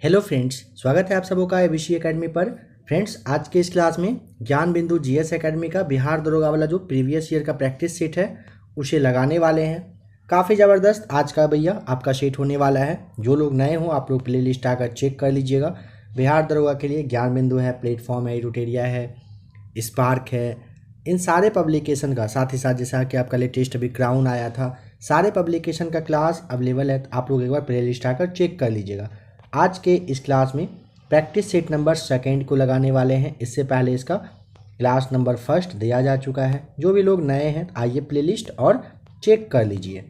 Hello friends, स्वागत है आप सबों का एबीसी एकेडमी पर। फ्रेंड्स, आज के इस क्लास में ज्ञान बिंदु जीएस एकेडमी का बिहार दरोगा वाला जो प्रीवियस ईयर का प्रैक्टिस सेट है उसे लगाने वाले हैं। काफ़ी ज़बरदस्त आज का भैया आपका सेट होने वाला है। जो लोग नए हों आप लोग प्ले लिस्ट आकर चेक कर लीजिएगा। बिहार दरोगा के लिए ज्ञान बिंदु है, प्लेटफॉर्म है, एडुटेरिया है, स्पार्क है, इन सारे पब्लिकेशन का, साथ ही साथ जैसा कि आपका लेटेस्ट अभी क्राउन आया था, सारे पब्लिकेशन का क्लास अवेलेबल है। आप लोग एक बार प्ले लिस्ट आकर चेक कर लीजिएगा। आज के इस क्लास में प्रैक्टिस सेट नंबर सेकेंड को लगाने वाले हैं। इससे पहले इसका क्लास नंबर फर्स्ट दिया जा चुका है। जो भी लोग नए हैं आइए प्लेलिस्ट और चेक कर लीजिए।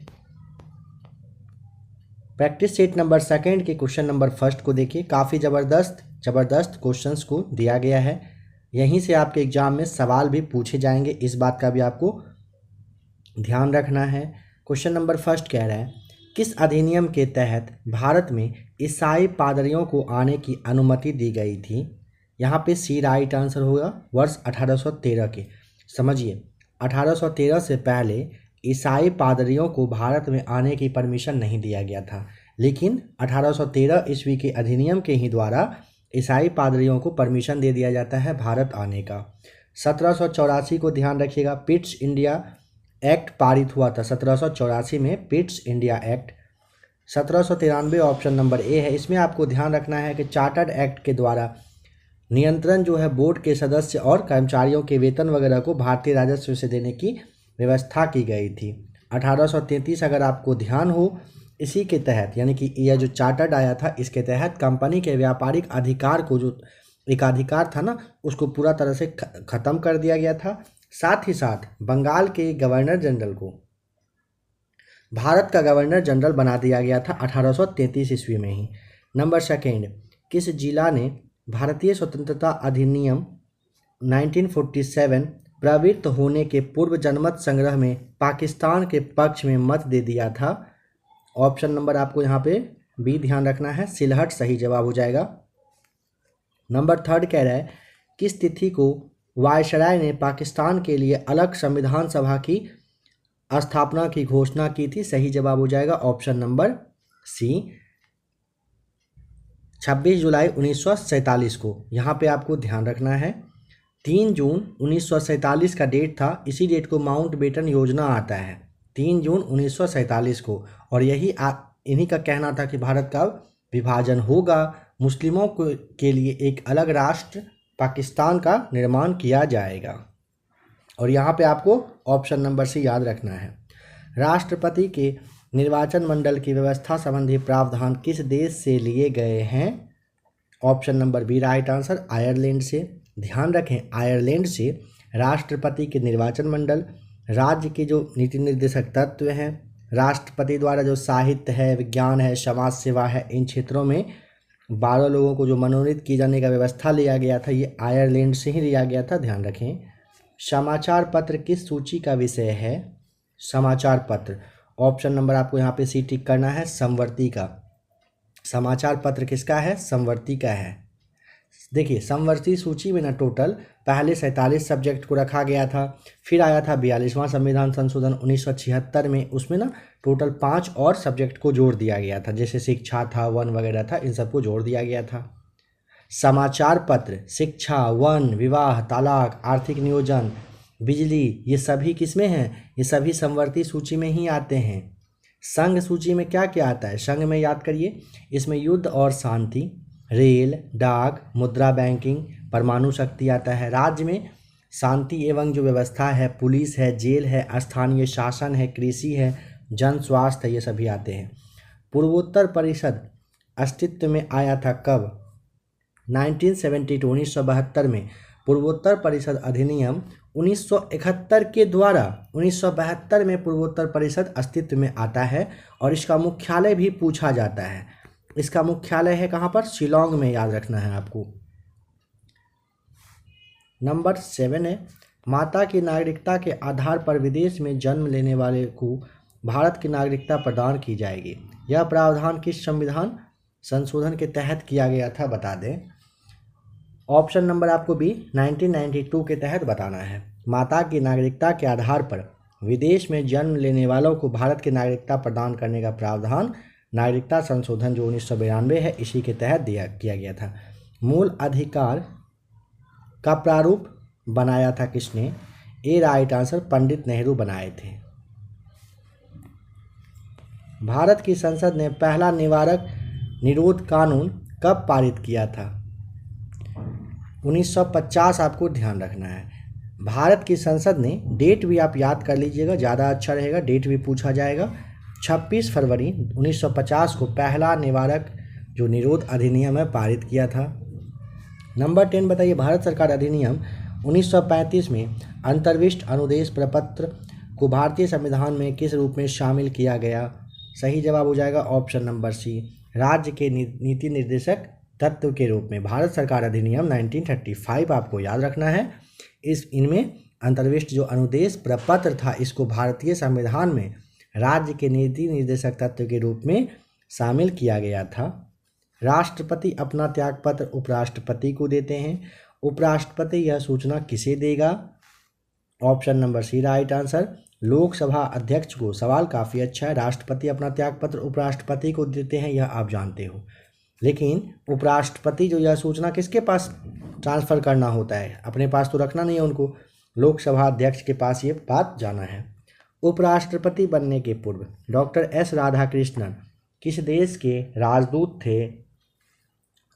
प्रैक्टिस सेट नंबर सेकेंड के क्वेश्चन नंबर फर्स्ट को देखिए। काफ़ी ज़बरदस्त क्वेश्चंस को दिया गया है। यहीं से आपके एग्जाम में सवाल भी पूछे जाएंगे, इस बात का भी आपको ध्यान रखना है। क्वेश्चन नंबर फर्स्ट कह रहा है, किस अधिनियम के तहत भारत में ईसाई पादरियों को आने की अनुमति दी गई थी? यहाँ पे सी राइट आंसर होगा, वर्ष 1813 के। समझिए, 1813 से पहले ईसाई पादरियों को भारत में आने की परमिशन नहीं दिया गया था, लेकिन 1813 ईस्वी के अधिनियम के ही द्वारा ईसाई पादरियों को परमिशन दे दिया जाता है भारत आने का। 1784 को ध्यान रखिएगा, पिट्स इंडिया एक्ट पारित हुआ था 1784 में, Pitt's India act. 1793 option number A है। इसमें आपको ध्यान रखना है कि चार्टर्ड एक्ट के द्वारा नियंत्रण जो है बोर्ड के सदस्य और कर्मचारियों के वेतन वगैरह को भारतीय राजस्व से देने की व्यवस्था की गई थी। 1833 अगर आपको ध्यान हो, इसी के तहत, यानी कि यह जो चार्टर्ड आया था इसके तहत कंपनी के व्यापारिक अधिकार को, जो एक अधिकार था ना, उसको पूरा तरह से ख़त्म कर दिया गया था। साथ ही साथ बंगाल के गवर्नर जनरल को भारत का गवर्नर जनरल बना दिया गया था 1833 ईस्वी में ही। नंबर सेकेंड, किस जिला ने भारतीय स्वतंत्रता अधिनियम 1947 प्रवृत्त होने के पूर्व जनमत संग्रह में पाकिस्तान के पक्ष में मत दे दिया था? ऑप्शन नंबर आपको यहाँ पे बी ध्यान रखना है, सिलहट सही जवाब हो जाएगा। नंबर थर्ड कह रहा है, किस तिथि को वायसराय ने पाकिस्तान के लिए अलग संविधान सभा की स्थापना की घोषणा की थी? सही जवाब हो जाएगा ऑप्शन नंबर सी, 26 जुलाई 1947 को। यहाँ पे आपको ध्यान रखना है 3 जून 1947 का डेट था। इसी डेट को माउंटबेटन योजना आता है, 3 जून 1947 को। और यही इन्हीं का कहना था कि भारत का विभाजन होगा, मुस्लिमों के लिए एक अलग राष्ट्र पाकिस्तान का निर्माण किया जाएगा। और यहाँ पे आपको ऑप्शन नंबर सी याद रखना है। राष्ट्रपति के निर्वाचन मंडल की व्यवस्था संबंधी प्रावधान किस देश से लिए गए हैं? Option number B right answer, Ireland से। ध्यान रखें, आयरलैंड से राष्ट्रपति के निर्वाचन मंडल, राज्य के जो नीति निर्देशक तत्व हैं, राष्ट्रपति द्वारा जो साहित्य है, विज्ञान है, समाज सेवा है, इन क्षेत्रों में 12 लोगों को जो मनोनीत किए जाने का व्यवस्था लिया गया था, ये आयरलैंड से ही लिया गया था। ध्यान रखें। समाचार पत्र किस सूची का विषय है? समाचार पत्र, ऑप्शन नंबर आपको यहाँ पे सी टिक करना है, समवर्ती का। समाचार पत्र किसका है? समवर्ती का है। देखिए, समवर्ती सूची में ना टोटल पहले 47 सब्जेक्ट को रखा गया था, फिर आया था 42वां संविधान संशोधन 1976 में, उसमें ना टोटल 5 और सब्जेक्ट को जोड़ दिया गया था, जैसे शिक्षा था, वन वगैरह था, इन सबको जोड़ दिया गया था। समाचार पत्र, शिक्षा, वन, विवाह, तलाक, आर्थिक नियोजन, बिजली, ये सभी किसमें हैं? ये सभी समवर्ती सूची में ही आते हैं। संघ सूची में क्या क्या आता है? संघ में याद करिए, इसमें युद्ध और शांति, रेल, डाक, मुद्रा बैंकिंग, परमाणु शक्ति आता है। राज्य में शांति एवं जो व्यवस्था है, पुलिस है, जेल है, स्थानीय शासन है, कृषि है, जन स्वास्थ्य है, ये सभी आते हैं। पूर्वोत्तर परिषद अस्तित्व में आया था कब? 1972 में पूर्वोत्तर परिषद अधिनियम 1971 के द्वारा 1972 में पूर्वोत्तर परिषद अस्तित्व में आता है। और इसका मुख्यालय भी पूछा जाता है। इसका मुख्यालय है कहाँ पर? शिलोंग में, याद रखना है आपको। नंबर 7 है, माता की नागरिकता के आधार पर विदेश में जन्म लेने वाले को भारत की नागरिकता प्रदान की जाएगी। यह प्रावधान किस संविधान संशोधन के तहत किया गया था? बता दें। ऑप्शन नंबर आपको बी 1992 के तहत बताना है। माता की नागरिकता के आधार पर विदेश में जन्म लेने वालों को भारत की नागरिकता प्रदान करने का प्रावधान नागरिकता संशोधन जो 1992 है इसी के तहत किया गया था। मूल अधिकार का प्रारूप बनाया था किसने? ए राइट आंसर पंडित नेहरू बनाए थे। भारत की संसद ने पहला निवारक निरोध कानून कब पारित किया था? 1950 आपको ध्यान रखना है। भारत की संसद ने, डेट भी आप याद कर लीजिएगा, ज़्यादा अच्छा रहेगा, डेट भी पूछा जाएगा। 26 फरवरी 1950 को पहला निवारक जो निरोध अधिनियम है पारित किया था। नंबर 10 बताइए, भारत सरकार अधिनियम 1935 में अंतर्विष्ट अनुदेश प्रपत्र को भारतीय संविधान में किस रूप में शामिल किया गया? सही जवाब हो जाएगा ऑप्शन नंबर सी, राज्य के नीति निर्देशक तत्व के रूप में। भारत सरकार अधिनियम 1935 आपको याद रखना है। इनमें अंतर्विष्ट जो अनुदेश प्रपत्र था इसको भारतीय संविधान में राज्य के नीति निर्देशक तत्व के रूप में शामिल किया गया था। राष्ट्रपति अपना त्यागपत्र उपराष्ट्रपति को देते हैं। उपराष्ट्रपति यह सूचना किसे देगा? Option number C right answer, Lok Sabha अध्यक्ष को। सवाल काफ़ी अच्छा है। राष्ट्रपति अपना त्यागपत्र उपराष्ट्रपति को देते हैं, यह आप जानते हो, लेकिन उपराष्ट्रपति जो यह सूचना किसके पास ट्रांसफ़र करना होता है? अपने पास तो रखना नहीं है उनको, लोकसभा अध्यक्ष के पास ये बात जाना है। उपराष्ट्रपति बनने के पूर्व डॉक्टर एस राधाकृष्णन किस देश के राजदूत थे?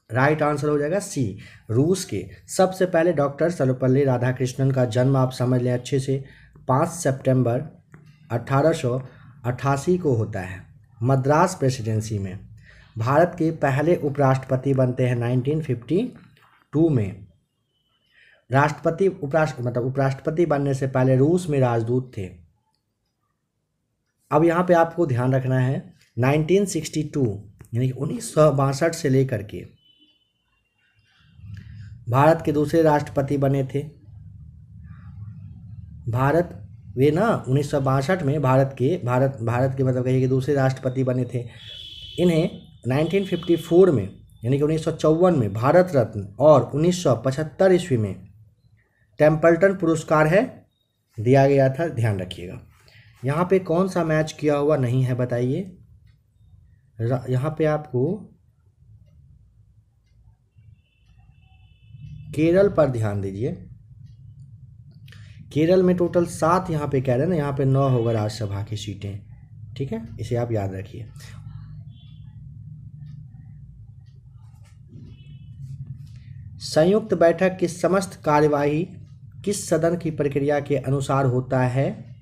राइट आंसर हो जाएगा सी, रूस के। सबसे पहले डॉक्टर सर्वपल्ली राधाकृष्णन का जन्म आप समझ लें अच्छे से, 5 सितंबर 1888 को होता है मद्रास प्रेसिडेंसी में। भारत के पहले उपराष्ट्रपति बनते हैं 1952 में। उपराष्ट्रपति बनने से पहले रूस में राजदूत थे। अब यहाँ पे आपको ध्यान रखना है 1962 यानी 1962 से लेकर के भारत के दूसरे राष्ट्रपति बने थे। वे ना 1962 में भारत के मतलब कहिए कि दूसरे राष्ट्रपति बने थे। इन्हें 1954 में यानी कि 1954 में भारत रत्न और 1975 ईस्वी में टेम्पल्टन पुरस्कार है दिया गया था। ध्यान रखिएगा। यहाँ पे कौन सा मैच किया हुआ नहीं है बताइए? यहाँ पे आपको केरल पर ध्यान दीजिए। केरल में टोटल 7 यहाँ पे कह रहे हैं ना, यहाँ पे 9 होगा राज्यसभा की सीटें। ठीक है, इसे आप याद रखिए। संयुक्त बैठक की समस्त कार्यवाही किस सदन की प्रक्रिया के अनुसार होता है?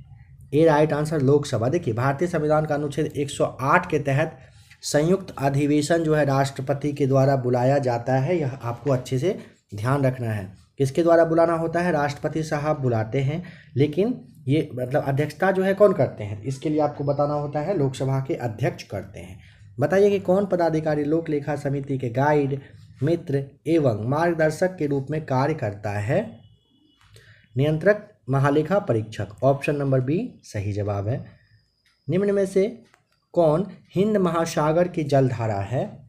A right answer Lok Sabha. देखिए, भारतीय संविधान का अनुच्छेद 108 के तहत संयुक्त अधिवेशन जो है राष्ट्रपति के द्वारा बुलाया जाता है। यह आपको अच्छे से ध्यान रखना है। किसके द्वारा बुलाना होता है? राष्ट्रपति साहब बुलाते हैं, लेकिन ये मतलब अध्यक्षता जो है कौन करते हैं? इसके लिए आपको बताना होता है लोकसभा के अध्यक्ष करते हैं। बताइए कि कौन पदाधिकारी लोक लेखा समिति के गाइड, मित्र एवं मार्गदर्शक के रूप में कार्य करता है? नियंत्रक महालेखा परीक्षक। ऑप्शन नंबर बी सही जवाब है। निम्न में से कौन हिंद महासागर की जलधारा है?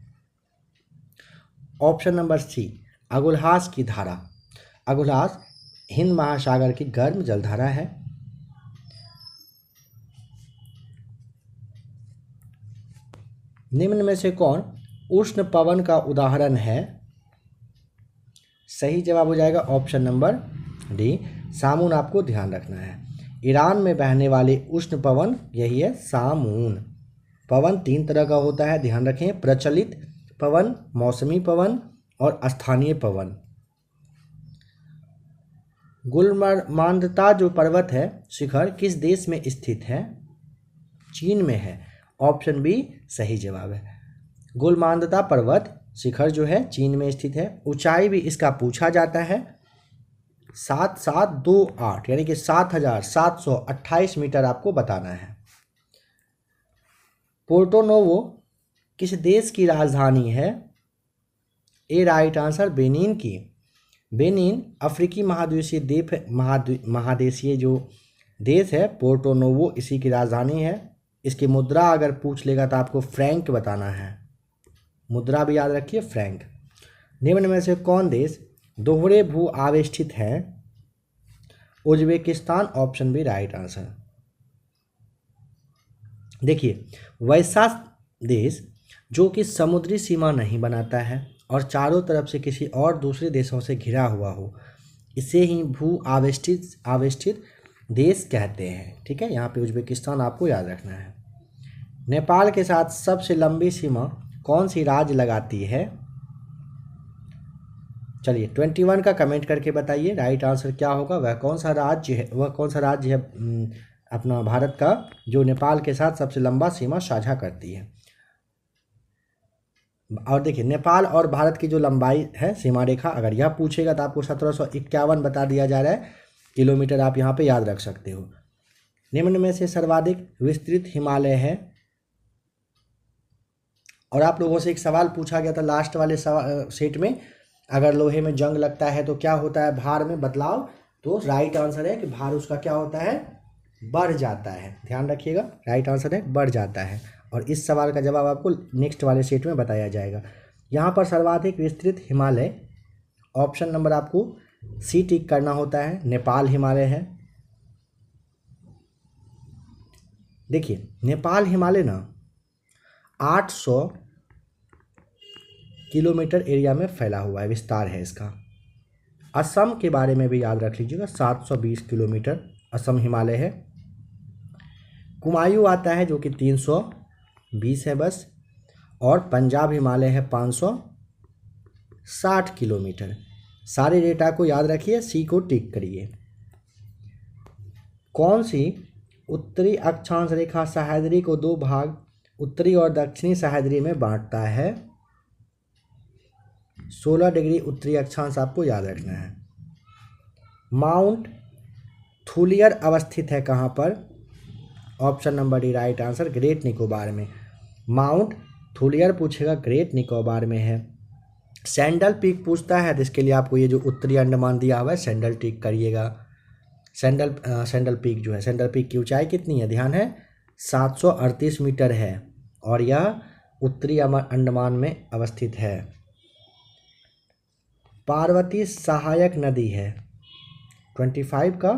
ऑप्शन नंबर सी अगुलहास की धारा। अगुलहास हिंद महासागर की गर्म जलधारा है। निम्न में से कौन उष्ण पवन का उदाहरण है? सही जवाब हो जाएगा ऑप्शन नंबर डी सामून। आपको ध्यान रखना है, ईरान में बहने वाले उष्ण पवन यही है सामून। पवन 3 तरह का होता है, ध्यान रखें, प्रचलित पवन, मौसमी पवन और स्थानीय पवन। गुलमांदता जो पर्वत है शिखर किस देश में स्थित है? चीन में है। ऑप्शन बी सही जवाब है। गुलमांदता पर्वत शिखर जो है चीन में स्थित है। ऊंचाई भी इसका पूछा जाता है, 7728 यानी कि 7728 मीटर आपको बताना है। पोर्टो नोवो किस देश की राजधानी है? ए राइट आंसर बेनिन की। बेनिन अफ्रीकी महादेशीय जो देश है, पोर्टो नोवो इसी की राजधानी है। इसकी मुद्रा अगर पूछ लेगा तो आपको फ्रैंक बताना है, मुद्रा भी याद रखिए फ्रैंक। निम्न में से कौन देश दोहरे भू आवेष्टित है? Uzbekistan. Option B right answer. देखिए, देश जो कि समुद्री सीमा नहीं बनाता है और चारों तरफ से किसी और दूसरे देशों से घिरा हुआ हो, इसे ही भू आवेष्टित देश कहते हैं। ठीक है, यहाँ पे उज्बेकिस्तान आपको याद रखना है। नेपाल के साथ सबसे लंबी सीमा कौन सी राज्य लगाती है? चलिए 21 का कमेंट करके बताइए राइट आंसर क्या होगा, वह कौन सा राज्य है, अपना भारत का जो नेपाल के साथ सबसे लंबा सीमा साझा करती है। और देखिए नेपाल और भारत की जो लंबाई है सीमा रेखा, अगर यह पूछेगा तो आपको 1751 बता दिया जा रहा है किलोमीटर, आप यहाँ पे याद रख सकते हो। निम्न में से सर्वाधिक विस्तृत हिमालय है। और आप लोगों से एक सवाल पूछा गया था लास्ट वाले सेट में, अगर लोहे में जंग लगता है तो क्या होता है, भार में बदलाव। तो राइट आंसर है कि भार उसका क्या होता है, बढ़ जाता है। ध्यान रखिएगा, राइट आंसर है बढ़ जाता है। और इस सवाल का जवाब आपको नेक्स्ट वाले सेट में बताया जाएगा। यहाँ पर सर्वाधिक विस्तृत हिमालय, ऑप्शन नंबर आपको सी टिक करना होता है, नेपाल हिमालय है। देखिए नेपाल हिमालय ना 800 किलोमीटर एरिया में फैला हुआ है, विस्तार है इसका। असम के बारे में भी याद रख लीजिएगा, 720 किलोमीटर असम हिमालय है। कुमायूं आता है जो कि 320 है बस। और पंजाब हिमालय है 560 किलोमीटर। सारे डेटा को याद रखिए, सी को टिक करिए। कौन सी उत्तरी अक्षांश रेखा सह्याद्री को दो भाग, उत्तरी और दक्षिणी सह्याद्री में बांटता है? 16 डिग्री उत्तरी अक्षांश आपको याद रखना है। माउंट थूलियर अवस्थित है कहाँ पर? Option number D right answer, great Nicobar में। माउंट थूलियर पूछेगा, ग्रेट निकोबार में है। सैंडल पीक पूछता है तो इसके लिए आपको ये जो उत्तरी अंडमान दिया हुआ है सैंडल टिक करिएगा। सैंडल पीक जो है, सैंडल पीक की ऊंचाई कितनी है, ध्यान है 738 मीटर है और यह उत्तरी अंडमान में अवस्थित है। पार्वती सहायक नदी है 25 का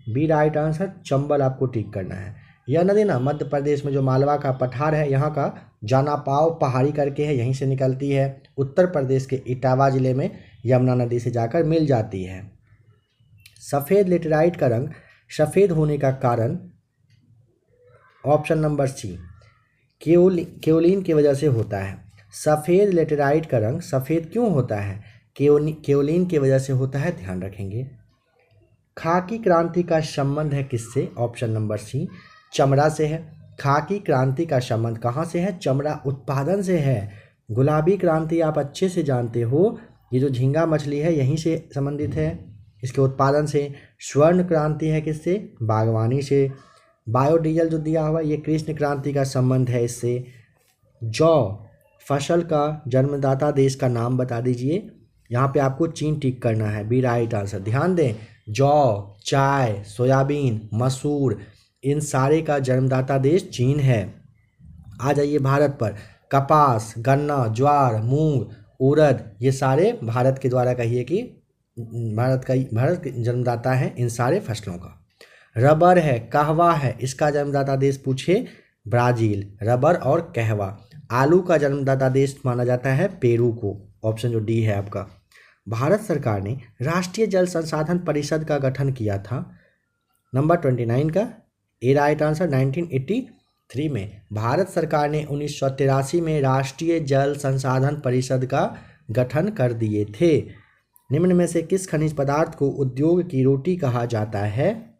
बी राइट आंसर, चंबल आपको टिक करना है। यह नदी ना मध्य प्रदेश में जो मालवा का पठार है यहाँ का जानापाव पहाड़ी करके है, यहीं से निकलती है। उत्तर प्रदेश के इटावा जिले में यमुना नदी से जाकर मिल जाती है। सफ़ेद लेटेराइट का रंग सफ़ेद होने का कारण, ऑप्शन नंबर सी, केओलिन की वजह से होता है। सफ़ेद लेटेराइट का रंग सफ़ेद क्यों होता है? केओलिन की वजह से होता है, ध्यान रखेंगे। खाकी क्रांति का संबंध है किससे? ऑप्शन नंबर सी, चमड़ा से है। खाकी क्रांति का संबंध कहाँ से है? चमड़ा उत्पादन से है। गुलाबी क्रांति आप अच्छे से जानते हो, ये जो झींगा मछली है यहीं से संबंधित है, इसके उत्पादन से। स्वर्ण क्रांति है किससे? बागवानी से। बायोडीजल जो दिया हुआ है ये कृष्ण क्रांति का संबंध है इससे। जौ फसल का जन्मदाता देश का नाम बता दीजिए। यहाँ पे आपको चीन टिक करना है, बी राइट आंसर। ध्यान दें, जौ, चाय, सोयाबीन, मसूर, इन सारे का जन्मदाता देश चीन है। आ जाइए भारत पर, कपास, गन्ना, ज्वार, मूंग, उड़द, ये सारे भारत के द्वारा कहिए कि भारत जन्मदाता है इन सारे फसलों का। रबर है, कहवा है, इसका जन्मदाता देश पूछे ब्राज़ील, रबर और कहवा। आलू का जन्मदाता देश माना जाता है पेरू को, ऑप्शन जो डी है आपका। भारत सरकार ने राष्ट्रीय जल संसाधन परिषद का गठन किया था, नंबर 29 का ए राइट आंसर, 1983 में। भारत सरकार ने 1983 में राष्ट्रीय जल संसाधन परिषद का गठन कर दिए थे। निम्न में से किस खनिज पदार्थ को उद्योग की रोटी कहा जाता है?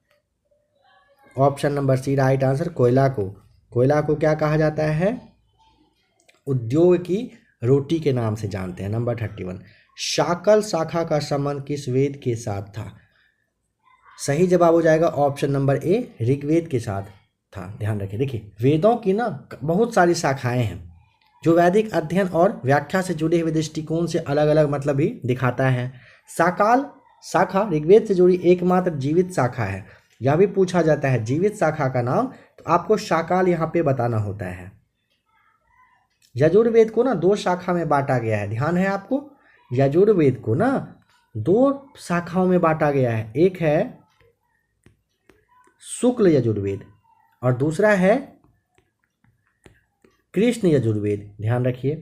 Option number C right answer, कोयला को। कोयला को क्या कहा जाता है? उद्योग की रोटी के नाम से जानते हैं। नंबर 31, शाकल शाखा का संबंध किस वेद के साथ था? सही जवाब हो जाएगा ऑप्शन नंबर ए, ऋग्वेद के साथ था। ध्यान रखिए, देखिए वेदों की ना बहुत सारी शाखाएं हैं जो वैदिक अध्ययन और व्याख्या से जुड़े हुए दृष्टिकोण से अलग अलग मतलब भी दिखाता है। शाकाल शाखा ऋग्वेद से जुड़ी एकमात्र जीवित शाखा है। यह भी पूछा जाता है जीवित शाखा का नाम, तो आपको शाकाल यहाँ पे बताना होता है। यजुर्वेद को ना 2 शाखा में बांटा गया है, ध्यान है आपको। यजुर्वेद को ना 2 शाखाओं में बांटा गया है, एक है शुक्ल यजुर्वेद और दूसरा है कृष्ण यजुर्वेद, ध्यान रखिए।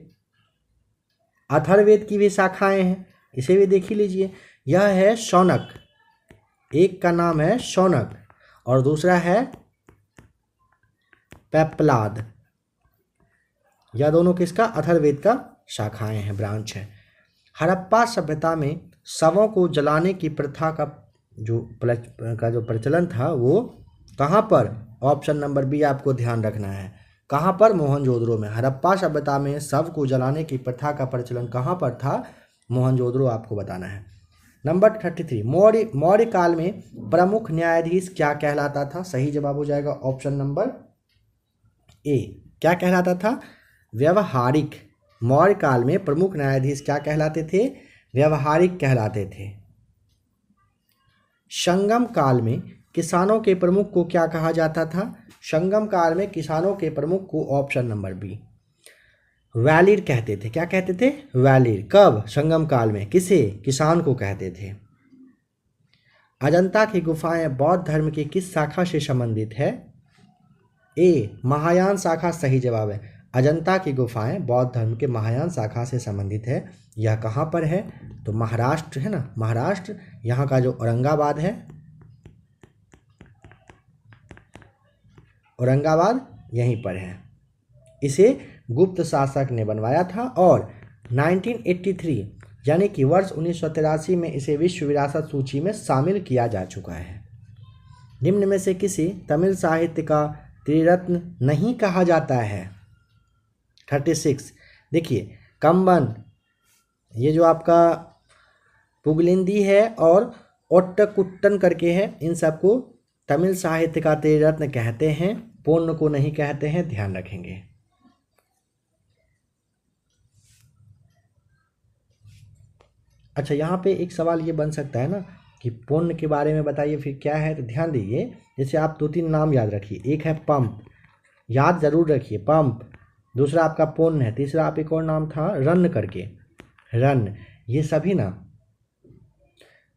अथर्ववेद की भी शाखाएं हैं, इसे भी देख ही लीजिए। यह है शौनक, एक का नाम है शौनक और दूसरा है पेप्लाद। यह दोनों किसका? अथर्ववेद का शाखाएं हैं, ब्रांच है। हड़प्पा सभ्यता में शवों को जलाने की प्रथा का जो प्रचलन था वो कहाँ पर? ऑप्शन नंबर बी आपको ध्यान रखना है। कहाँ पर? मोहनजोदड़ो में। हड़प्पा सभ्यता में शव को जलाने की प्रथा का प्रचलन कहाँ पर था? मोहनजोदड़ो आपको बताना है। नंबर 33, मौर्य काल में प्रमुख न्यायाधीश क्या कहलाता था? सही जवाब हो जाएगा ऑप्शन नंबर ए। क्या कहलाता था? व्यवहारिक। मौर्य काल में प्रमुख न्यायाधीश क्या कहलाते थे? व्यवहारिक कहलाते थे। संगम काल में किसानों के प्रमुख को क्या कहा जाता था? संगम काल में किसानों के प्रमुख को ऑप्शन नंबर बी वैलिर कहते थे। क्या कहते थे? वैलिर। कब? संगम काल में। किसे? किसान को कहते थे। अजंता की गुफाएं बौद्ध धर्म की किस शाखा से संबंधित है? ए, महायान शाखा सही जवाब है। अजंता की गुफाएं बौद्ध धर्म के महायान शाखा से संबंधित है। यह कहाँ पर है? तो महाराष्ट्र है ना, महाराष्ट्र। यहाँ का जो औरंगाबाद है, औरंगाबाद यहीं पर है। इसे गुप्त शासक ने बनवाया था और 1983 यानी कि वर्ष 1983 में इसे विश्व विरासत सूची में शामिल किया जा चुका है। निम्न में से किसी तमिल साहित्य का त्रिरत्न नहीं कहा जाता है? 36, देखिए कम्बन, ये जो आपका पुगलिंदी है और ओट्टकुट्टन करके है, इन सबको तमिल साहित्य का त्रिरत्न कहते हैं, पूर्ण को नहीं कहते हैं, ध्यान रखेंगे। अच्छा, यहाँ पे एक सवाल ये बन सकता है ना कि पुण्य के बारे में बताइए फिर क्या है, तो ध्यान दीजिए। जैसे आप 2-3 नाम याद रखिए। एक है पंप, याद जरूर रखिए, पंप। दूसरा आपका पुण्य है। तीसरा आप एक और नाम था रन करके, रन। ये सभी ना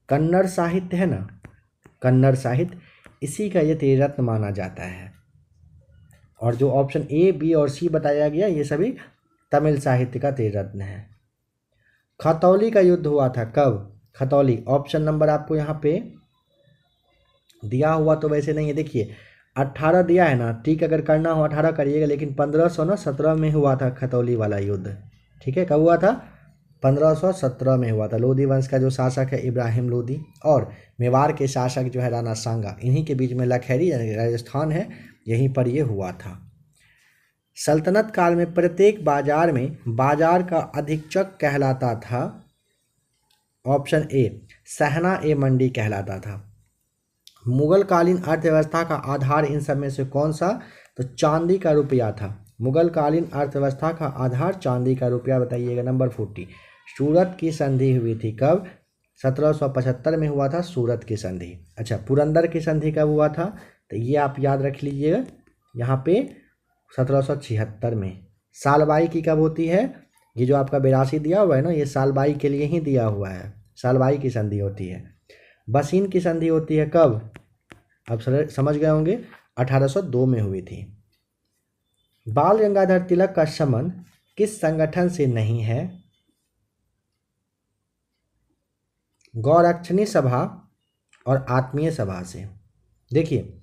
कन्नड़ साहित्य है ना, कन्नड़ साहित्य, इसी का ये त्रिरत्न माना जाता है। और जो ऑप्शन ए, बी और सी बताया गया, ये सभी तमिल साहित्य का त्रिरत्न है। खतौली का युद्ध हुआ था कब? खतौली, ऑप्शन नंबर आपको यहाँ पे दिया हुआ तो वैसे नहीं है, देखिए 18 दिया है ना, ठीक। अगर करना हो 18 करिएगा, लेकिन 1517 में हुआ था खतौली वाला युद्ध। ठीक है, कब हुआ था? 1517 में हुआ था। लोधी वंश का जो शासक है इब्राहिम लोधी और मेवाड़ के शासक जो है राणा सांगा, इन्हीं के बीच में लखैरी यानी राजस्थान है, यहीं पर ये हुआ था। सल्तनत काल में प्रत्येक बाजार में बाजार का अधीक्षक कहलाता था? ऑप्शन ए, सहना ए मंडी कहलाता था। मुगल कालीन अर्थव्यवस्था का आधार इन सब में से कौन सा? तो चांदी का रुपया था। मुगल कालीन अर्थव्यवस्था का आधार चांदी का रुपया, बताइएगा। नंबर 40, सूरत की संधि हुई थी कब? 1775 में हुआ था सूरत की संधि। अच्छा, पुरंदर की संधि कब हुआ था? तो ये आप याद रख लीजिएगा, यहाँ पे 1776 में। सालबाई की कब होती है? ये जो आपका 82 दिया हुआ है ना, ये सालबाई के लिए ही दिया हुआ है, सालबाई की संधि होती है। बसीन की संधि होती है कब? अब समझ गए होंगे, 1802 में हुई थी। बाल गंगाधर तिलक का संबंध किस संगठन से नहीं है? गौरक्षणी सभा और आत्मीय सभा से। देखिए,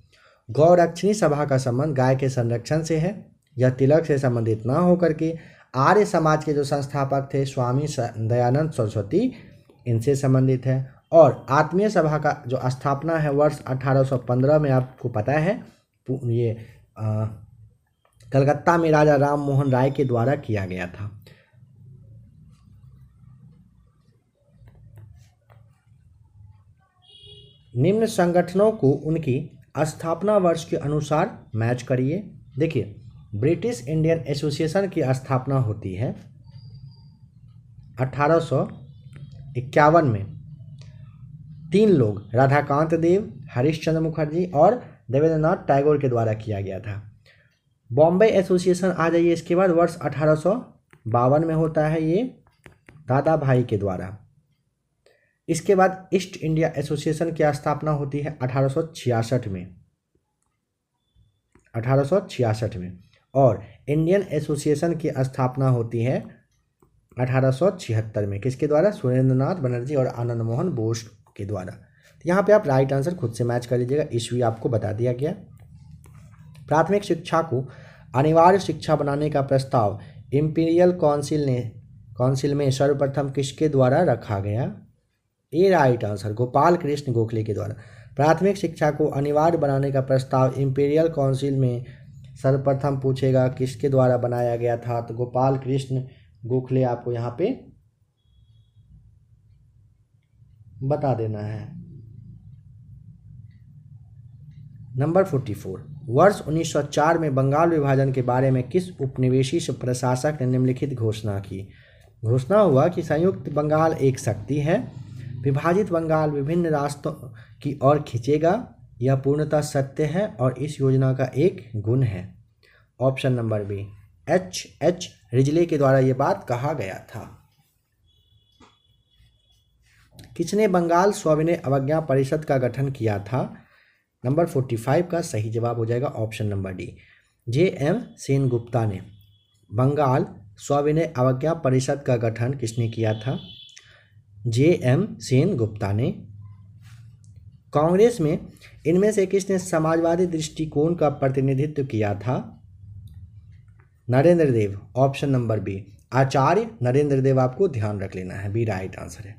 गौरक्षणी सभा का संबंध गाय के संरक्षण से है। यह तिलक से संबंधित न होकर के आर्य समाज के जो संस्थापक थे स्वामी दयानंद सरस्वती, इनसे संबंधित है। और आत्मीय सभा का जो स्थापना है वर्ष 1815 में, आपको पता है, ये कलकत्ता में राजा राम मोहन राय के द्वारा किया गया था। निम्न संगठनों को उनकी स्थापना वर्ष के अनुसार मैच करिए। देखिए, ब्रिटिश इंडियन एसोसिएशन की स्थापना होती है 1851 में। 3 लोग, राधाकांत देव, हरिश्चंद्र मुखर्जी और देवेंद्रनाथ टैगोर के द्वारा किया गया था। बॉम्बे एसोसिएशन आ जाइए, इसके बाद वर्ष 1852 में होता है ये दादा भाई के द्वारा। इसके बाद ईस्ट इंडिया एसोसिएशन की स्थापना होती है 1866 में, 1866 में। और इंडियन एसोसिएशन की स्थापना होती है 1876 में। किसके द्वारा? सुरेंद्रनाथ बनर्जी और आनंद मोहन बोस के द्वारा। तो यहाँ पे आप राइट आंसर खुद से मैच कर लीजिएगा, ईस्वी आपको बता दिया गया। प्राथमिक शिक्षा को अनिवार्य शिक्षा बनाने का प्रस्ताव इंपीरियल काउंसिल में सर्वप्रथम किसके द्वारा रखा गया? ए राइट आंसर, गोपाल कृष्ण गोखले के द्वारा। प्राथमिक शिक्षा को अनिवार्य बनाने का प्रस्ताव इंपीरियल काउंसिल में सर्वप्रथम पूछेगा किसके द्वारा बनाया गया था? तो गोपाल कृष्ण गोखले आपको यहाँ पे बता देना है। नंबर 44, वर्ष 1904 में बंगाल विभाजन के बारे में किस उपनिवेशी प्रशासक ने निम्नलिखित घोषणा की? घोषणा हुआ कि संयुक्त बंगाल एक शक्ति है, विभाजित बंगाल विभिन्न रास्तों की ओर खींचेगा, यह पूर्णतः सत्य है और इस योजना का एक गुण है। Option number B, H Risley के द्वारा यह बात कहा गया था। किसने बंगाल सविनय अवज्ञा परिषद का गठन किया था? नंबर 45 का सही जवाब हो जाएगा option number D, J.M.. Sengupta ने। बंगाल सविनय अवज्ञा परिषद का गठन किसने किया था? जे.एम. सेनगुप्ता ने। कांग्रेस में इनमें से किसने समाजवादी दृष्टिकोण का प्रतिनिधित्व किया था? नरेंद्र देव। ऑप्शन नंबर बी, आचार्य नरेंद्र देव आपको ध्यान रख लेना है, बी राइट आंसर है।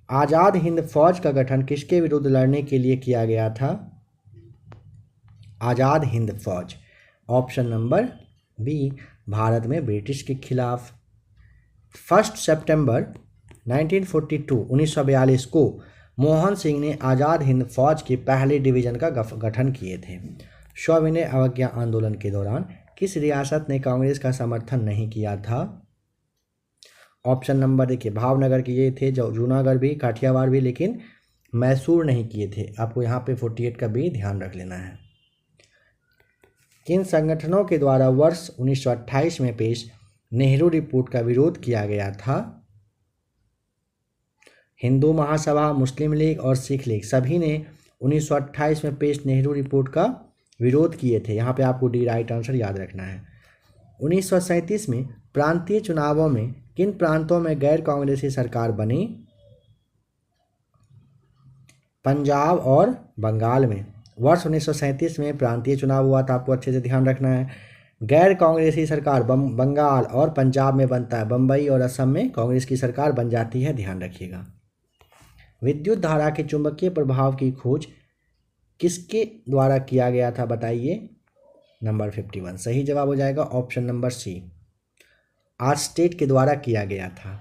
आज़ाद हिंद फौज का गठन किसके विरुद्ध लड़ने के लिए किया गया था? आज़ाद हिंद फौज। ऑप्शन नंबर बी, भारत में ब्रिटिश के खिलाफ। 1 सितंबर 1942 को मोहन सिंह ने आज़ाद हिंद फौज के पहले डिवीज़न का गठन किए थे। सविनय अवज्ञा आंदोलन के दौरान किस रियासत ने कांग्रेस का समर्थन नहीं किया था? ऑप्शन नंबर देखिए, भावनगर के ये थे, जो जूनागढ़ भी, काठियावाड़ भी, लेकिन मैसूर नहीं किए थे। आपको यहाँ पे 48 का भी ध्यान रख लेना है। किन संगठनों के द्वारा वर्ष 1928 में पेश नेहरू रिपोर्ट का विरोध किया गया था? हिंदू महासभा, मुस्लिम लीग और सिख लीग, सभी ने 1928 में पेश नेहरू रिपोर्ट का विरोध किए थे। यहाँ पे आपको डी राइट आंसर याद रखना है। 1937 में प्रांतीय चुनावों में किन प्रांतों में गैर कांग्रेसी सरकार बनी? पंजाब और बंगाल में। वर्ष 1937 में प्रांतीय चुनाव हुआ था, आपको अच्छे से ध्यान रखना है। गैर कांग्रेसी सरकार बंगाल और पंजाब में बनता है, बम्बई और असम में कांग्रेस की सरकार बन जाती है, ध्यान रखिएगा। विद्युत धारा के चुंबकीय प्रभाव की खोज किसके द्वारा किया गया था बताइए? नंबर 51 सही जवाब हो जाएगा ऑप्शन नंबर सी, आर्स्टेड के द्वारा किया गया था।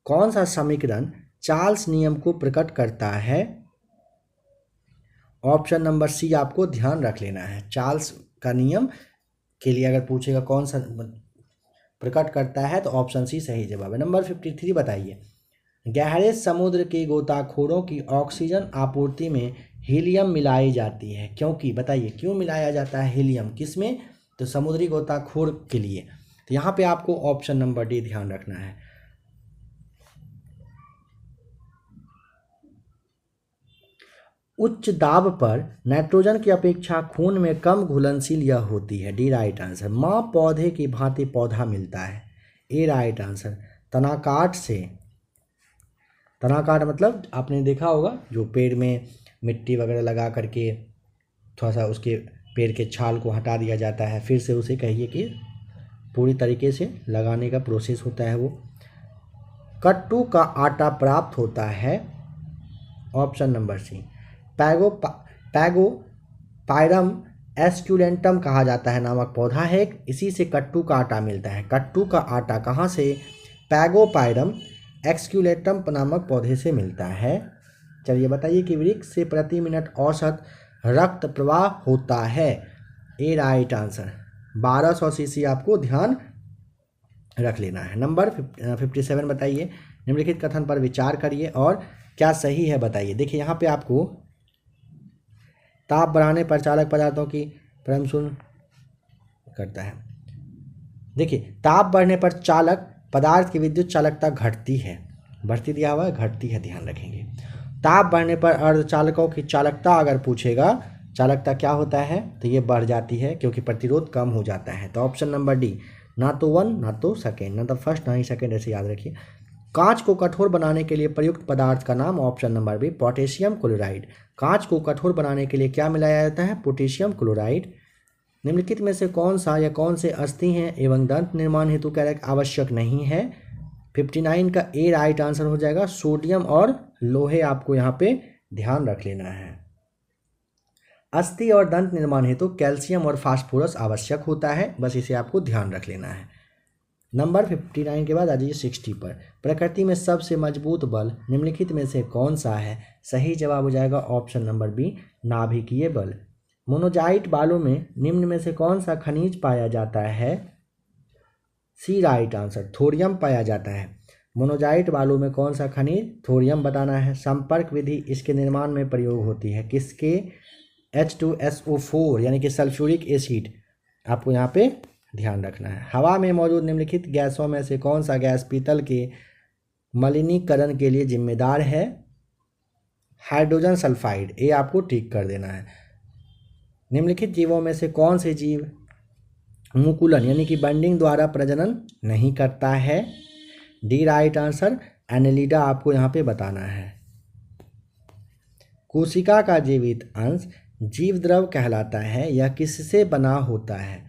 कौन सा समीकरण चार्ल्स नियम को प्रकट करता है? ऑप्शन नंबर सी आपको ध्यान रख लेना है। चार्ल्स का नियम के लिए अगर पूछेगा कौन सा प्रकट करता है तो ऑप्शन सी सही जवाब है। नंबर 53 बताइए, गहरे समुद्र के गोताखोरों की ऑक्सीजन आपूर्ति में हीलियम मिलाई जाती है, क्योंकि बताइए क्यों मिलाया जाता है हीलियम, किसमें? तो समुद्री गोताखोर के लिए। तो यहाँ पे आपको ऑप्शन नंबर डी ध्यान रखना है। उच्च दाब पर नाइट्रोजन की अपेक्षा खून में कम घुलनशील यह होती है, डी राइट आंसर। माँ पौधे की भांति पौधा मिलता है, ए राइट आंसर। तनाकाट से, तनाकाट मतलब आपने देखा होगा जो पेड़ में मिट्टी वगैरह लगा करके थोड़ा सा उसके पेड़ के छाल को हटा दिया जाता है, फिर से उसे कहिए कि पूरी तरीके से लगाने का प्रोसेस होता है वो। कट्टू का आटा प्राप्त होता है, ऑप्शन नंबर सी। पैगोपायरम एस्क्यूलेंटम कहा जाता है नामक पौधा है, इसी से कट्टू का आटा मिलता है। कट्टू का आटा कहाँ से? पैगोपायरम एक्सक्यूलेटम नामक पौधे से मिलता है। चलिए बताइए कि वृक्ष से प्रति मिनट औसत रक्त प्रवाह होता है, ए राइट आंसर। 1200 सीसी आपको ध्यान रख लेना है। नंबर 57 बताइए, निम्नलिखित कथन पर विचार करिए और क्या सही है बताइए। देखिए यहाँ पे आपको ताप बढ़ाने पर चालक पदार्थों की परमशून करता है। देखिए ताप बढ़ने पर चालक पदार्थ की विद्युत चालकता घटती है, बढ़ती दिया हुआ है, घटती है, ध्यान रखेंगे। ताप बढ़ने पर अर्धचालकों की चालकता अगर पूछेगा चालकता क्या होता है, तो ये बढ़ जाती है क्योंकि प्रतिरोध कम हो जाता है। तो ऑप्शन नंबर डी, ना तो 1 ना तो सेकेंड, ना तो फर्स्ट ना ही सेकेंड, ऐसे याद रखिए। कांच को कठोर बनाने के लिए प्रयुक्त पदार्थ का नाम, option number B potassium chloride. कांच को कठोर बनाने के लिए क्या मिलाया जाता है, पोटेशियम क्लोराइड। निम्नलिखित में से कौन सा या कौन से अस्थि हैं एवं दंत निर्माण हेतु कैरेक आवश्यक नहीं है। 59 का ए राइट आंसर हो जाएगा। सोडियम और लोहे आपको यहाँ पे ध्यान रख लेना है। अस्थि और दंत निर्माण हेतु कैल्शियम और फास्फोरस आवश्यक होता है, बस इसे आपको ध्यान रख लेना है। नंबर 59 के बाद आ जाइए 60 पर। प्रकृति में सबसे मजबूत बल निम्नलिखित में से कौन सा है। सही जवाब हो जाएगा ऑप्शन नंबर बी, नाभिकीय बल। मोनोजाइट बालों में निम्न में से कौन सा खनिज पाया जाता है। सी राइट आंसर, थोरियम पाया जाता है। मोनोजाइट बालू में कौन सा खनिज, थोरियम बताना है। संपर्क विधि इसके निर्माण में प्रयोग होती है किसके, H2SO4 यानी कि सल्फ्यूरिक एसिड, आपको यहाँ पे ध्यान रखना है। हवा में मौजूद निम्नलिखित गैसों में से कौन सा गैस पीतल के मलिनीकरण के लिए जिम्मेदार है। हाइड्रोजन सल्फाइड, ये आपको ठीक कर देना है। निम्नलिखित जीवों में से कौन से जीव मुकुलन यानी कि बंडिंग द्वारा प्रजनन नहीं करता है। डी राइट आंसर, एनेलिडा आपको यहाँ पे बताना है। कोशिका का जीवित अंश जीव द्रव कहलाता है, यह किससे बना होता है।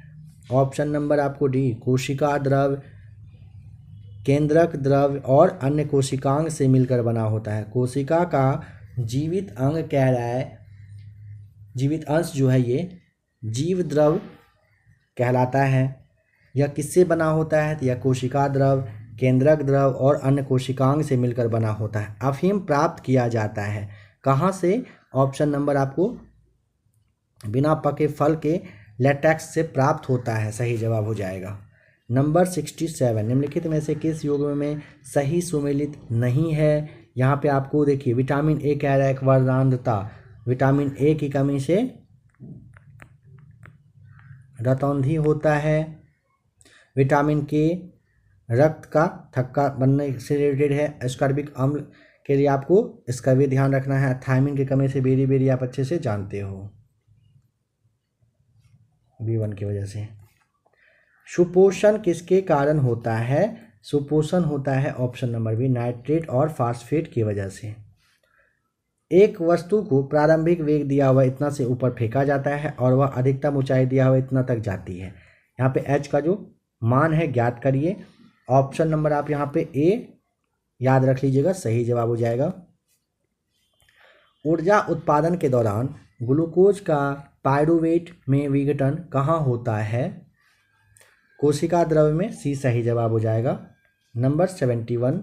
ऑप्शन नंबर आपको डी, कोशिका द्रव, केंद्रक द्रव और अन्य कोशिकांग से मिलकर बना होता है। कोशिका का जीवित अंग कह रहा है, जीवित अंश जो है ये जीव द्रव कहलाता है। यह किससे बना होता है, तो यह कोशिका द्रव, केंद्रक द्रव और अन्य कोशिकांग से मिलकर बना होता है। अफीम प्राप्त किया जाता है कहाँ से, ऑप्शन नंबर आपको बिना पके फल के लेटेक्स से प्राप्त होता है, सही जवाब हो जाएगा। नंबर 67, निम्नलिखित में से किस युग्म में सही सुमेलित नहीं है। यहाँ पे आपको देखिए विटामिन ए कह रहा है, एक वर्णांधता, विटामिन ए की कमी से रतौंधी होता है। विटामिन के रक्त का थक्का बनने से रिलेटेड है। एस्कॉर्बिक अम्ल के लिए आपको इसका भी ध्यान रखना है। थायमिन की कमी से बेरी बेरी आप अच्छे से जानते हो, B1 की वजह से। सुपोषण किसके कारण होता है, सुपोषण होता है ऑप्शन नंबर बी, नाइट्रेट और फास्फेट की वजह से। एक वस्तु को प्रारंभिक वेग दिया हुआ इतना से ऊपर फेंका जाता है और वह अधिकतम ऊंचाई दिया हुआ इतना तक जाती है। यहाँ पे h का जो मान है ज्ञात करिए। ऑप्शन नंबर आप यहाँ पे ए याद रख लीजिएगा, सही जवाब हो जाएगा। ऊर्जा उत्पादन के दौरान ग्लूकोज का पायरुवेट में विघटन कहाँ होता है, कोशिका द्रव में, सी सही जवाब हो जाएगा। नंबर 72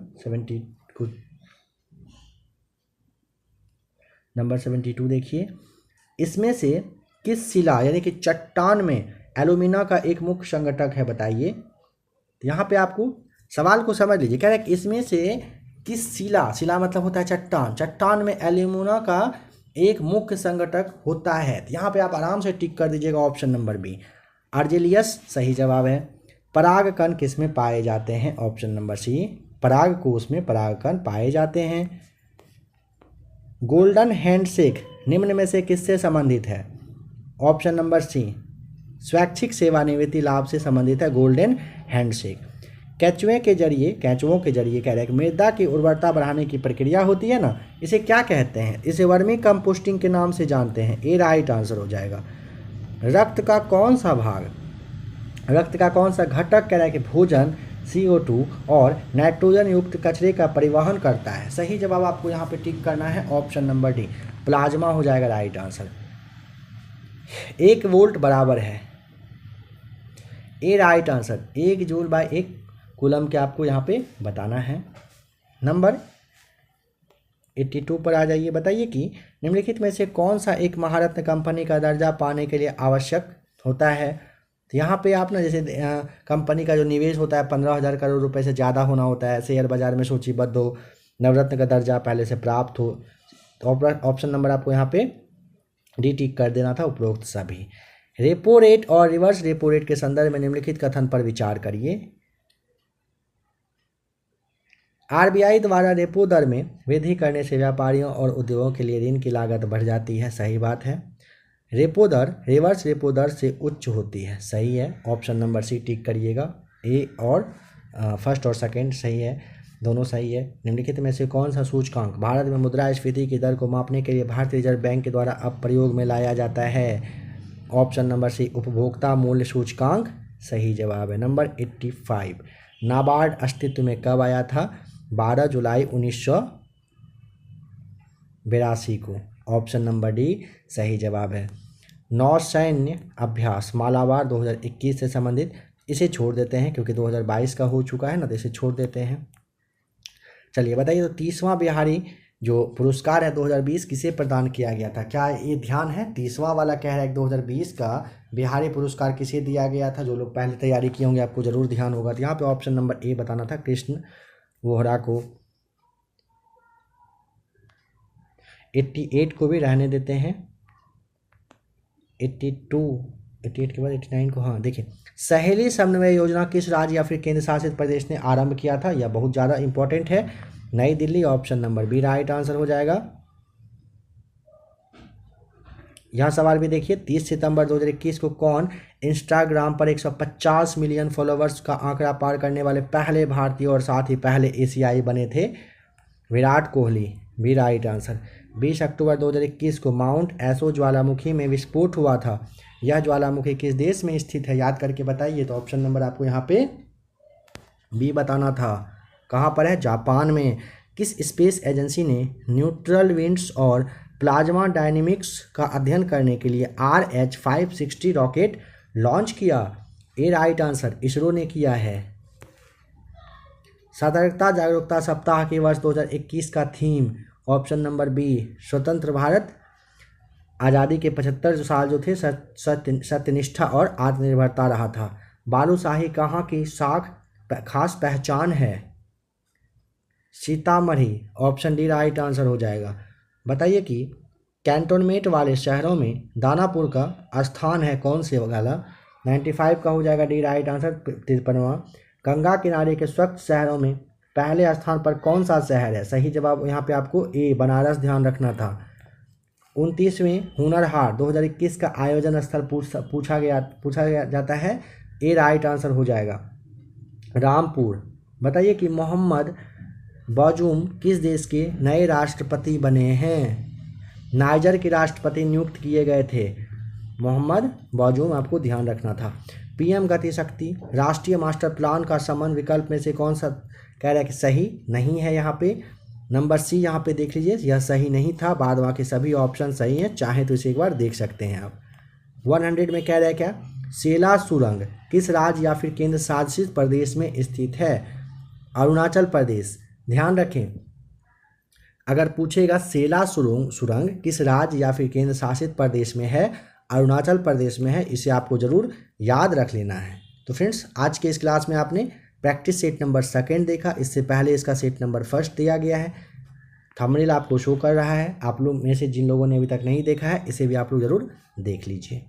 देखिए, इसमें से किस शिला यानी कि चट्टान में एल्यूमिना का एक मुख्य संघटक है, बताइए। यहाँ पे आपको सवाल को समझ लीजिए, कह रहे हैं कि इसमें से किस शिला, शिला मतलब होता है चट्टान, चट्टान में एल्यूमिना का एक मुख्य संघटक होता है। तो यहाँ पे आप आराम से टिक कर दीजिएगा ऑप्शन नंबर बी, आर्जेलियस सही जवाब है। पराग कण किस में पाए जाते हैं, ऑप्शन नंबर सी, पराग कोश में पराग कण पाए जाते हैं। गोल्डन हैंडशेक निम्न में से किससे संबंधित है, ऑप्शन नंबर सी, स्वैच्छिक सेवानिवृत्ति लाभ से संबंधित है गोल्डन हैंडशेक। कैचुओं के जरिए कह रहे हैं मृदा की उर्वरता बढ़ाने की प्रक्रिया होती है ना, इसे क्या कहते हैं, इसे वर्मी कंपोस्टिंग के नाम से जानते हैं, ए राइट आंसर हो जाएगा। रक्त का कौन सा भाग, रक्त का कौन सा घटक कह रहा है कि भोजन, CO2 और नाइट्रोजन युक्त कचरे का परिवहन करता है। सही जवाब आपको यहाँ पे टिक करना है ऑप्शन नंबर डी, प्लाज्मा हो जाएगा राइट आंसर। 1 वोल्ट बराबर है, A right answer, 1 joule by 1 coulomb के आपको यहाँ पे बताना है। नंबर 82 पर आ जाइए, बताइए कि निम्नलिखित में से कौन सा एक महारत्न कंपनी का दर्जा पाने के लिए आवश्यक होता है। तो यहाँ पे आप ना जैसे कंपनी का जो निवेश होता है 15,000 करोड़ रुपए से ज़्यादा होना होता है, शेयर बाजार में सूचीबद्ध हो, नवरत्न का दर्जा पहले से प्राप्त हो। तो ऑप्शन नंबर आपको यहाँ पे डी टिक कर देना था, उपरोक्त सभी। रेपो रेट और रिवर्स रेपो रेट के संदर्भ में निम्नलिखित कथन पर विचार करिए। RBI द्वारा रेपो दर में वृद्धि करने से व्यापारियों और उद्योगों के लिए ऋण की लागत बढ़ जाती है, सही बात है। रेपो दर रिवर्स रेपो दर से उच्च होती है, सही है। ऑप्शन नंबर सी टिक करिएगा। ए और फर्स्ट और सेकंड सही है, दोनों सही है। निम्नलिखित में से कौन सा सूचकांक भारत में मुद्रास्फीति की दर को मापने के लिए भारतीय रिजर्व बैंक के द्वारा अब प्रयोग में लाया जाता है? ऑप्शन नंबर सी उपभोक्ता मूल्य सूचकांक सही जवाब है। नंबर 85, नाबार्ड अस्तित्व में कब आया था? 12 जुलाई 1982 को। ऑप्शन नंबर डी सही जवाब है। नौसैन्य अभ्यास मालाबार 2021 से संबंधित, इसे छोड़ देते हैं क्योंकि 2022 का हो चुका है ना, तो इसे छोड़ देते हैं। चलिए बताइए, तो 30वां बिहारी जो पुरस्कार है 2020 किसे प्रदान किया गया था? क्या ये ध्यान है? 30वां वाला कह रहा है 2020 का बिहारी पुरस्कार किसे दिया गया था? जो लोग पहले तैयारी किए होंगे आपको जरूर ध्यान होगा। तो यहाँ पे ऑप्शन नंबर ए बताना था, कृष्ण वोहरा को। 88 को भी रहने देते हैं, 88 के बाद 89 को। हाँ देखिए, सहेली समन्वय योजना किस राज्य या फिर केंद्र शासित प्रदेश ने आरंभ किया था? यह बहुत ज़्यादा इंपॉर्टेंट है, New Delhi. Option number B right answer हो जाएगा। यह सवाल भी देखिए, 30 सितंबर 2021 को कौन इंस्टाग्राम पर 150 मिलियन फॉलोवर्स का आंकड़ा पार करने वाले पहले भारतीय और साथ ही पहले एशियाई बने थे? Virat Kohli, B right answer. 20 अक्टूबर 2021 को माउंट एसो ज्वालामुखी में विस्फोट हुआ था। यह ज्वालामुखी किस देश में स्थित है? याद करके बताइए। तो ऑप्शन नंबर आपको यहाँ पे बी बताना था। कहाँ पर है? जापान में। किस स्पेस एजेंसी ने न्यूट्रल विंड्स और प्लाज्मा डायनेमिक्स का अध्ययन करने के लिए RH-560 रॉकेट लॉन्च किया? ए राइट आंसर, इसरो ने किया है। सतर्कता जागरूकता सप्ताह के वर्ष 2021 का थीम? ऑप्शन नंबर बी स्वतंत्र भारत, आज़ादी के 75 साल जो थे, सत्यनिष्ठा और आत्मनिर्भरता रहा था। बालूशाही कहाँ की खास पहचान है? Sitamarhi. Option D right answer हो जाएगा। बताइए कि कैंटोनमेंट वाले शहरों में दानापुर का स्थान है कौन से वाला? 95 का हो जाएगा, डी राइट आंसर। 53वां, गंगा किनारे के स्वच्छ शहरों में पहले स्थान पर कौन सा शहर है? सही जवाब यहाँ पे आपको ए बनारस ध्यान रखना था। 29वें हुनर हाट 2021 का आयोजन स्थल पूछा गया जाता है? ए राइट आंसर हो जाएगा, रामपुर। बताइए कि मोहम्मद बाजूम किस देश के नए राष्ट्रपति बने हैं? नाइजर के राष्ट्रपति नियुक्त किए गए थे मोहम्मद बाजूम, आपको ध्यान रखना था। पीएम गति शक्ति राष्ट्रीय मास्टर प्लान का संबंध विकल्प में से कौन सा कह रहा है कि सही नहीं है? यहाँ पे नंबर सी यहाँ पे देख लीजिए, यह सही नहीं था। बाद बाकी सभी ऑप्शन सही हैं, चाहे तो इसे एक बार देख सकते हैं आप। 100 में कह रहा है क्या? सेला सुरंग किस राज्य या फिर केंद्र शासित प्रदेश में स्थित है? अरुणाचल प्रदेश। ध्यान रखें, अगर पूछेगा सेला सुरंग किस राज्य या फिर केंद्र शासित प्रदेश में है? अरुणाचल प्रदेश में है, इसे आपको ज़रूर याद रख लेना है। तो फ्रेंड्स, आज के इस क्लास में आपने प्रैक्टिस सेट नंबर 2 देखा, इससे पहले इसका सेट नंबर 1 दिया गया है। थंबनेल आपको शो कर रहा है, आप लोग में से जिन लोगों ने अभी तक नहीं देखा है इसे भी आप लोग ज़रूर देख लीजिए।